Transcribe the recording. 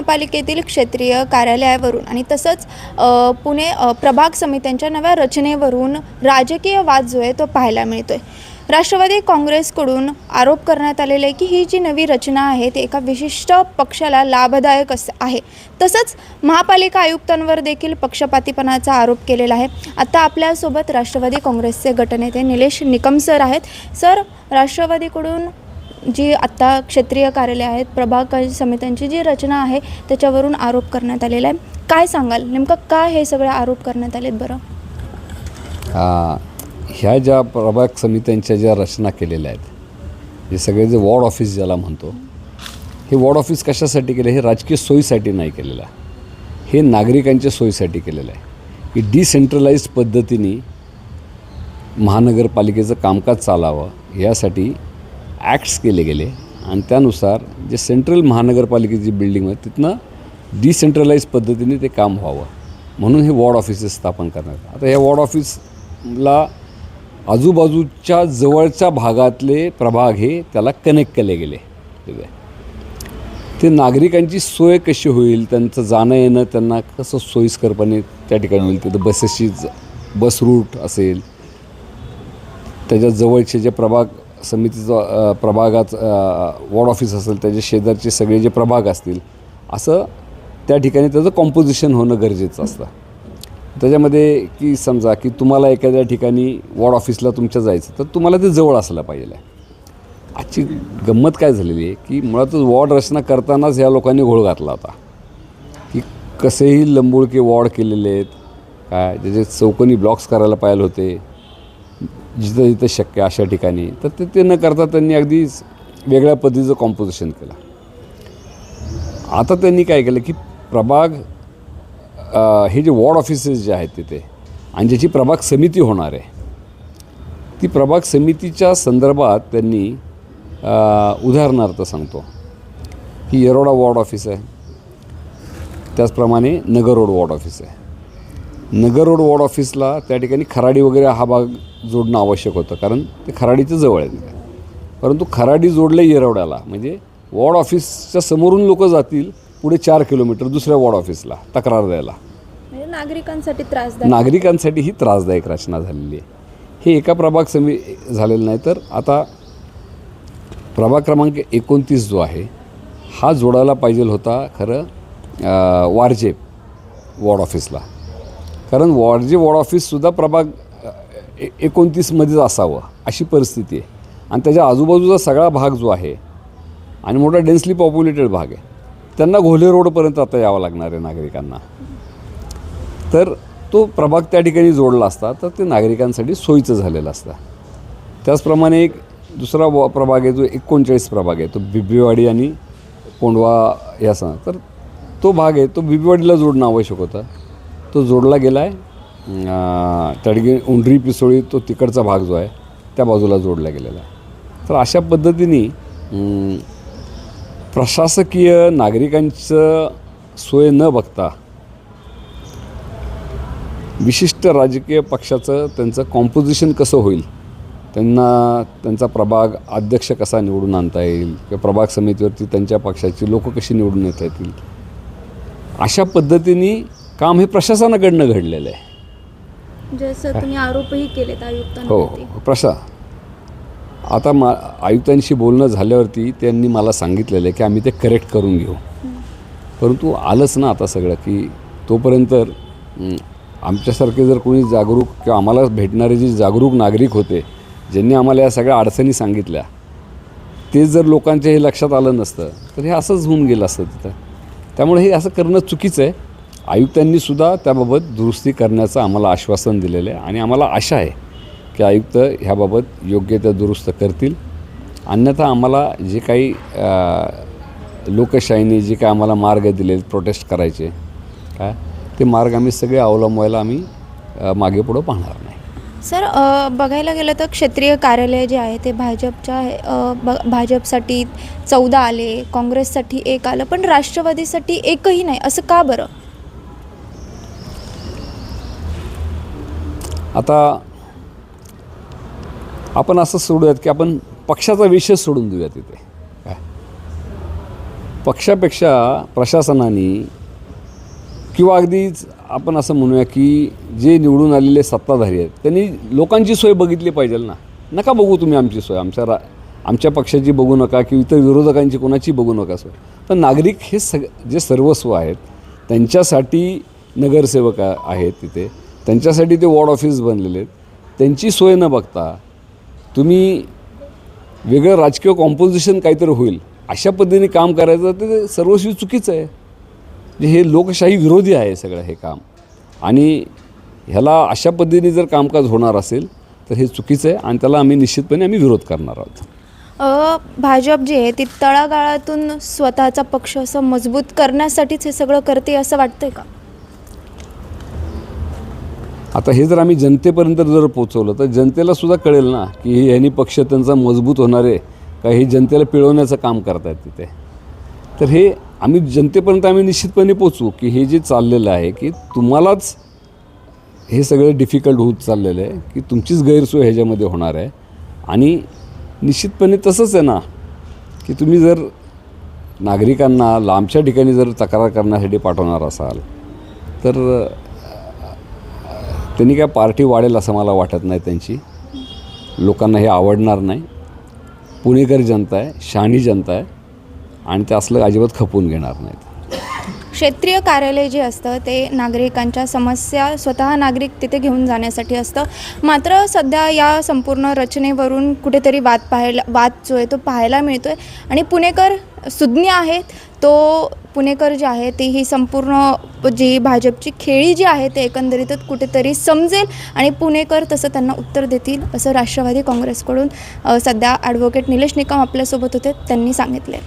महापालिकेतील क्षेत्रीय कार्यालयावरून आणि तसंच पुणे प्रभाग समित्यांच्या नव्या रचनेवरून राजकीय वाद जो आहे तो पाहायला मिळतोय। राष्ट्रवादी काँग्रेसकडून आरोप करण्यात आलेला आहे की ही जी नवी रचना आहे ती एका विशिष्ट पक्षाला लाभदायक आहे। तसंच महापालिका आयुक्तांवर देखील पक्षपातीपणाचा आरोप केलेला आहे। आता आपल्यासोबत राष्ट्रवादी काँग्रेसचे गटनेते निलेश निकम सर आहेत। सर, राष्ट्रवादीकडून जी आता क्षेत्रीय कार्यालय आहेत, प्रभाग समित्यांची जी रचना आहे त्याच्यावरून आरोप करण्यात आलेला आहे, काय सांगाल नेमकं का हे सगळे आरोप करण्यात आलेत बरं? ह्या ज्या प्रभाग समित्यांच्या ज्या रचना केलेल्या आहेत, हे सगळे जे वॉर्ड ऑफिस ज्याला म्हणतो, हे वॉर्ड ऑफिस कशासाठी केलं? हे राजकीय सोयीसाठी नाही केलेलं, हे नागरिकांच्या सोयीसाठी केलेलं आहे की डिसेंट्रलाइज्ड पद्धतीने महानगरपालिकेचं कामकाज चालावं यासाठी ॲक्ट्स केले गेले आणि त्यानुसार जे सेंट्रल महानगरपालिकेची बिल्डिंग आहे तिथनं डिसेंट्रलाइज पद्धतीने ते काम व्हावं म्हणून हे वॉर्ड ऑफिसेस स्थापन करण्यात। आता ह्या वॉर्ड ऑफिसला आजूबाजूच्या जवळच्या भागातले प्रभाग हे त्याला कनेक्ट केले गेले। ते नागरिकांची सोय कशी होईल, त्यांचं जाणं येणं त्यांना कसं सोयीस्करपणे त्या ठिकाणी होईल, तिथं बसेसची बस रूट असेल, त्याच्या जवळचे जे प्रभाग समितीचं वॉर्ड ऑफिस असेल त्याच्या शेजारचे सगळे जे प्रभाग असतील, असं त्या ठिकाणी त्याचं कॉम्पोजिशन होणं गरजेचं असतं। त्याच्यामध्ये की समजा की तुम्हाला एखाद्या ठिकाणी वॉर्ड ऑफिसला तुमच्या जायचं तर तुम्हाला ते जवळ असलं पाहिजे। आजची गंमत काय झालेली आहे की मुळातच वॉर्ड रचना करतानाच ह्या लोकांनी घोळ घातला होता की कसेही लंबुळके वॉर्ड केलेले आहेत, काय ज्याचे चौकोनी ब्लॉक्स करायला पाहिजे होते जिथं जिथं शक्य अशा ठिकाणी, तर ते न करता त्यांनी अगदी वेगळ्या पद्धतीचं कॉम्पोजिशन केलं। आता त्यांनी काय केलं की प्रभाग हे जे वॉर्ड ऑफिसेस जे आहेत तिथे आणि ज्याची प्रभाग समिती होणार आहे, ती प्रभाग समितीच्या संदर्भात त्यांनी उदाहरणार्थ सांगतो की येरोडा वॉर्ड ऑफिस आहे, त्याचप्रमाणे नगर रोड वॉर्ड ऑफिस आहे। नगर रोड वॉर्ड ऑफिसला त्या ठिकाणी खराडी वगैरे हा भाग जोडणं आवश्यक होतं कारण ते खराडीचं जवळ आहे, परंतु खराडी जोडलं येरवड्याला म्हणजे वॉर्ड ऑफिसच्या समोरून लोक जातील पुढे 4 किलोमीटर दुसऱ्या वॉर्ड ऑफिसला तक्रार द्यायला, नागरिकांसाठी ही त्रासदायक रचना झालेली आहे। हे एका प्रभाग झालेलं नाही, तर आता प्रभाग क्रमांक 29 जो आहे हा जोडायला पाहिजे होता खरं वारजे वॉर्ड ऑफिसला, कारण वारजे वॉर्ड ऑफिससुद्धा प्रभाग 29मध्येच असावं अशी परिस्थिती आहे आणि त्याच्या आजूबाजूचा सगळा भाग जो आहे आणि मोठा डेन्सली पॉप्युलेटेड भाग आहे, त्यांना घोले रोडपर्यंत आता यावं लागणार आहे नागरिकांना, तर तो प्रभाग त्या ठिकाणी जोडला असता तर ते नागरिकांसाठी सोयीचं झालेलं असतं। त्याचप्रमाणे एक दुसरा प्रभाग आहे जो 39 प्रभाग आहे, तो बिबवेवाडी आणि कोंडवा याचा, तर तो भाग आहे तो बिबवेवाडीला जोडणं आवश्यक होतं, तो जोडला गेला आहे। त्या ठिकाणी उंडरी पिसोळी तो तिकडचा भाग जो आहे त्या बाजूला जोडला गेलेला आहे। तर अशा पद्धतीने प्रशासकीय नागरिकांचं सोय न बघता विशिष्ट राजकीय पक्षाचं त्यांचं कॉम्पोजिशन कसं होईल, त्यांचा प्रभाग अध्यक्ष कसा निवडून आणता येईल किंवा प्रभाग समितीवरती त्यांच्या पक्षाची लोक कशी निवडून येता येतील, अशा पद्धतीने काम हे प्रशासनाकडनं घडलेलं आहे। जसं तुम्ही आरोपही केलेत आयुक्तांना। हो, आता आयुक्तांशी बोलणं झाल्यावरती त्यांनी मला सांगितलेलं आहे की आम्ही ते करेक्ट करून घेऊ, परंतु आलंच ना आता सगळं की तोपर्यंत आमच्यासारखे जर कोणी जागरूक किंवा आम्हाला भेटणारे जे जागरूक नागरिक होते ज्यांनी आम्हाला या सगळ्या अडचणी सांगितल्या, ते जर लोकांच्या हे लक्षात आलं नसतं तर हे असंच होऊन गेलं असतं तिथं। त्यामुळे हे असं करणं चुकीचं आहे। आयुक्तांनीसुद्धा त्याबाबत दुरुस्ती करण्याचं आम्हाला आश्वासन दिलेलं आहे आणि आम्हाला आशा आहे की आयुक्त ह्याबाबत योग्य त्या दुरुस्त करतील, अन्यथा आम्हाला जे काही लोकशाहीने जे काही आम्हाला मार्ग दिले प्रोटेस्ट करायचे काय ते मार्ग आम्ही सगळे अवलंबायला आम्ही मागे पुढं पाहणार नाही। सर, बघायला गेलं तर क्षेत्रीय कार्यालय जे आहे ते भाजपसाठी 14 आले, काँग्रेससाठी 1 आलं, पण राष्ट्रवादीसाठी एकही नाही, असं का बरं? आता आपण असं सोडूयात की आपण पक्षाचा विषय सोडून देऊया तिथे, काय पक्षापेक्षा प्रशासनाने किंवा अगदीच आपण असं म्हणूया की जे निवडून आलेले सत्ताधारी आहेत त्यांनी लोकांची सोय बघितली पाहिजे ना. नका बघू तुम्ही आमची सोय, आमच्या पक्षाची बघू नका किंवा इतर विरोधकांची कोणाची बघू नका सोय. पण नागरिक हे जे सर्वस्व आहेत त्यांच्यासाठी नगरसेवक आहेत तिथे, त्यांच्यासाठी ते वॉर्ड ऑफिस बनलेले आहेत. त्यांची सोय न बघता तुम्ही वेगळं राजकीय कॉम्पोजिशन काहीतरी होईल अशा पद्धतीने काम करायचं ते सर्वस्वी चुकीचं आहे. हे लोकशाही विरोधी आहे सगळं हे काम. आणि ह्याला अशा पद्धतीने जर कामकाज होणार असेल तर हे चुकीचं आहे आणि त्याला आम्ही निश्चितपणे विरोध करणार आहोत. भाजप जी आहे ती तळागाळातून स्वतःचा पक्ष असं मजबूत करण्यासाठीच हे सगळं करते असं वाटतंय का? आता हे जर आम्ही जनतेपर्यंत जर पोचवलं तर जनतेला सुद्धा कळेल ना की ह्यांनी पक्ष त्यांचा मजबूत होणार आहे का हे जनतेला पिळवण्याचं काम करतायत तिथे. तर हे जनतेपर्यंत निश्चितपणे पोचवू की हे जे चाललेलं आहे की तुम्हालाच हे सगळं डिफिकल्ट होत चाललेलं आहे की तुमचीच गैरसोय ह्याच्यामध्ये होणार आहे. आणि निश्चितपणे तसंच आहे ना की तुम्ही जर नागरिकांना लांबच्या ठिकाणी जर तक्रार करण्यासाठी पाठवणार असाल तर त्यांनी काय पार्टी वाढेल असं मला वाटत नाही. त्यांची लोकांना हे आवडणार नाही. पुणेकर जनता आहे, शहाणी जनता आहे आणि ते असलं अजिबात खपवून घेणार नाहीत. क्षेत्रीय कार्यालय जे असतं ते नागरिकांच्या समस्या स्वतः नागरिक तिथे घेऊन जाण्यासाठी असतं. मात्र सध्या या संपूर्ण रचनेवरून कुठेतरी वाद जो आहे तो पाहायला मिळतो आहे. आणि पुणेकर सुज्ञ आहेत. तो पुणेकर जे आहे ते ही संपूर्ण जी भाजपची खेळी जी आहे ते एकंदरीतच कुठेतरी समजेल आणि पुणेकर तसं त्यांना उत्तर देतील असं राष्ट्रवादी काँग्रेसकडून सध्या ॲडव्होकेट निलेश निकम आपल्यासोबत होते त्यांनी सांगितले.